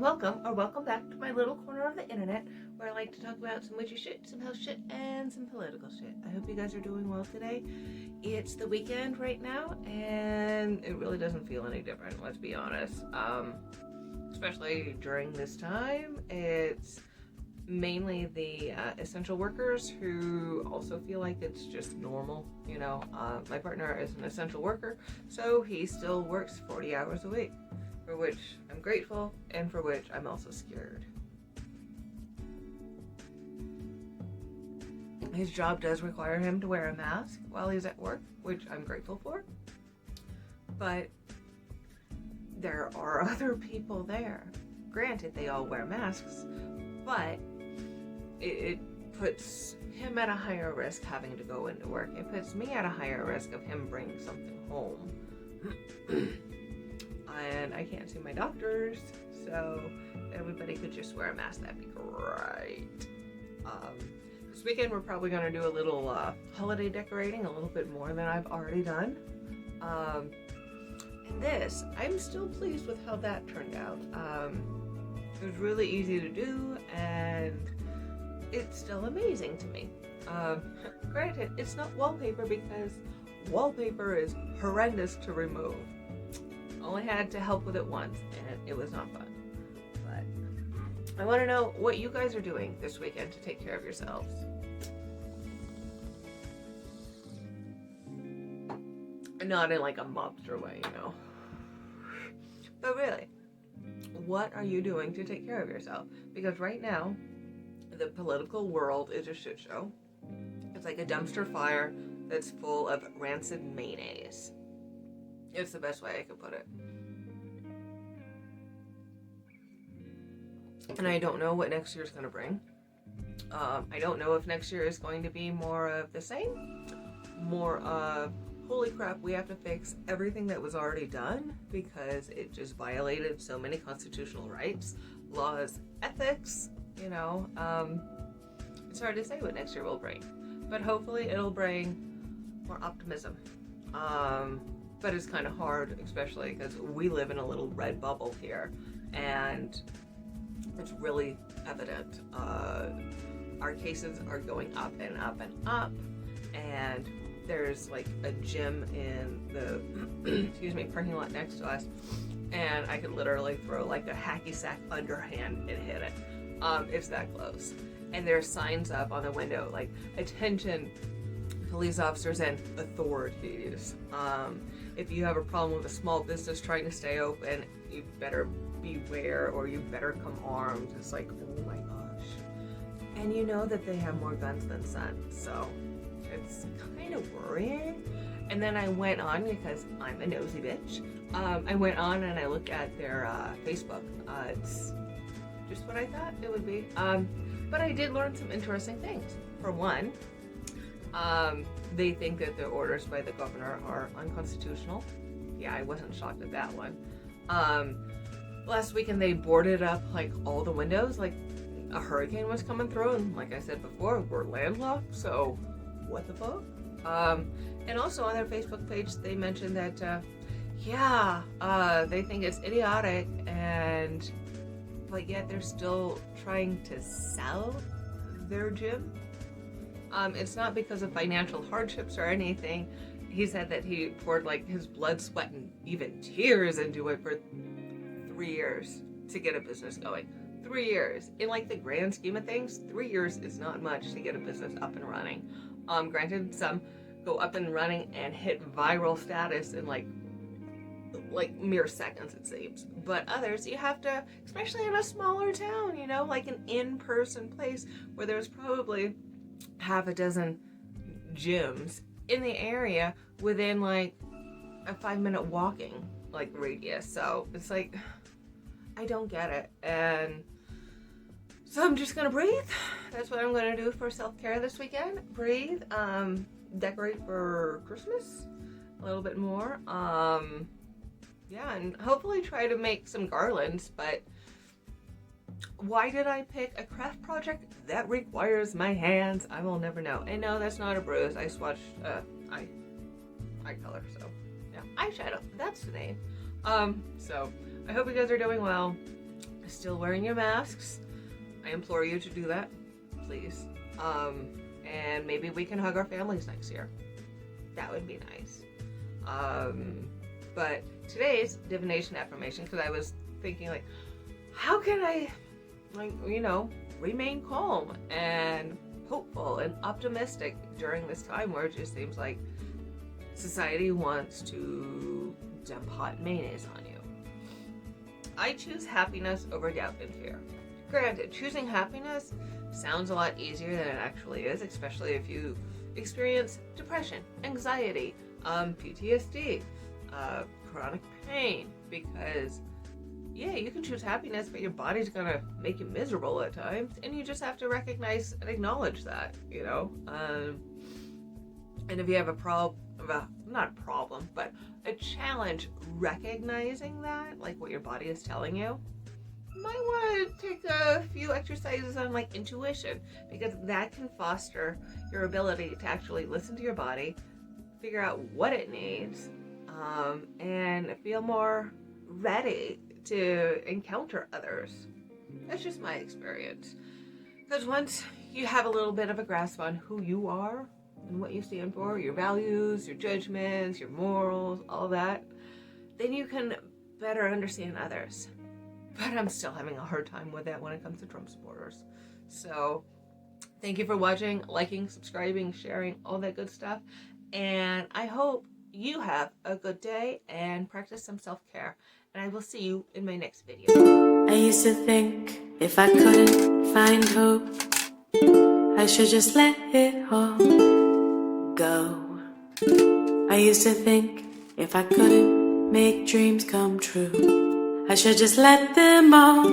welcome back to my little corner of the internet where I like to talk about some witchy shit, some health shit, and some political shit. I hope you guys are doing well today. It's the weekend right now, and it really doesn't feel any different, let's be honest. Especially during this time, it's mainly the essential workers who also feel like it's just normal, you know. My partner is an essential worker, so he still works 40 hours a week, for which I'm grateful and for which I'm also scared. His job does require him to wear a mask while he's at work, which I'm grateful for, but there are other people there. Granted, they all wear masks, but it puts him at a higher risk having to go into work. It puts me at a higher risk of him bringing something home. And I can't see my doctors, so everybody could just wear a mask. That'd be great. This weekend we're probably going to do a little holiday decorating, a little bit more than I've already done. And this, I'm still pleased with how that turned out. It was really easy to do, and it's still amazing to me. Granted, it's not wallpaper because wallpaper is horrendous to remove. Only had to help with it once, and it was not fun. But I want to know what you guys are doing this weekend to take care of yourselves. Not in like a mobster way, you know. But really, what are you doing to take care of yourself? Because right now, the political world is a shit show. It's like a dumpster fire that's full of rancid mayonnaise. It's the best way I could put it. And I don't know what next year's going to bring. I don't know if next year is going to be more of the same. More of, holy crap, we have to fix everything that was already done because it just violated so many constitutional rights, laws, ethics, you know. It's hard to say what next year will bring. But hopefully it'll bring more optimism. But it's kind of hard, especially because we live in a little red bubble here, and it's really evident. Our cases are going up and up and up, and there's like a gym in the parking lot next to us, and I could literally throw like a hacky sack underhand and hit it. It's that close. And there's signs up on the window like, attention police officers and authorities. If you have a problem with a small business trying to stay open, you better beware or you better come armed. It's like, oh my gosh. And you know that they have more guns than sense, so it's kind of worrying. And then I went on, because I'm a nosy bitch, I went on and I looked at their Facebook. It's just what I thought it would be. But I did learn some interesting things. For one, they think that the orders by the governor are unconstitutional. Yeah, I wasn't shocked at that one. Last weekend they boarded up like all the windows, like a hurricane was coming through, and like I said before, we're landlocked, so what the fuck? And also on their Facebook page they mentioned that they think it's idiotic, but yet they're still trying to sell their gym. It's not because of financial hardships or anything. He said that he poured like his blood, sweat, and even tears into it for 3 years to get a business going. 3 years. In like the grand scheme of things, 3 years is not much to get a business up and running. Granted, some go up and running and hit viral status in like mere seconds, it seems. But others, you have to, especially in a smaller town, you know, like an in-person place where there's probably half a dozen gyms in the area within like a 5-minute walking like radius. So it's like, I don't get it. And so I'm just gonna breathe. That's what I'm gonna do for self-care this weekend. Breathe, decorate for Christmas a little bit more. Yeah, and hopefully try to make some garlands. But why did I pick a craft project that requires my hands? I will never know. And no, that's not a bruise. I swatched eye color, so yeah, eyeshadow, that's the name. So I hope you guys are doing well. still wearing your masks. I implore you to do that, please. And maybe we can hug our families next year. That would be nice. But today's divination affirmation, because I was thinking, like, how can I, like, remain calm and hopeful and optimistic during this time where it just seems like society wants to dump hot mayonnaise on you. I choose happiness over doubt and fear. Granted, choosing happiness sounds a lot easier than it actually is, especially if you experience depression, anxiety, PTSD, chronic pain, because yeah, you can choose happiness, but your body's gonna make you miserable at times, and you just have to recognize and acknowledge that, and if you have not a problem, but a challenge recognizing that, like what your body is telling you, you might want to take a few exercises on like intuition, because that can foster your ability to actually listen to your body, figure out what it needs, and feel more ready to encounter others. That's just my experience. Because once you have a little bit of a grasp on who you are and what you stand for, your values, your judgments, your morals, all that, then you can better understand others. But I'm still having a hard time with that when it comes to Trump supporters. So thank you for watching, liking, subscribing, sharing, all that good stuff. And I hope you have a good day and practice some self-care. And I will see you in my next video. I used to think if I couldn't find hope, I should just let it all go. I used to think if I couldn't make dreams come true, I should just let them all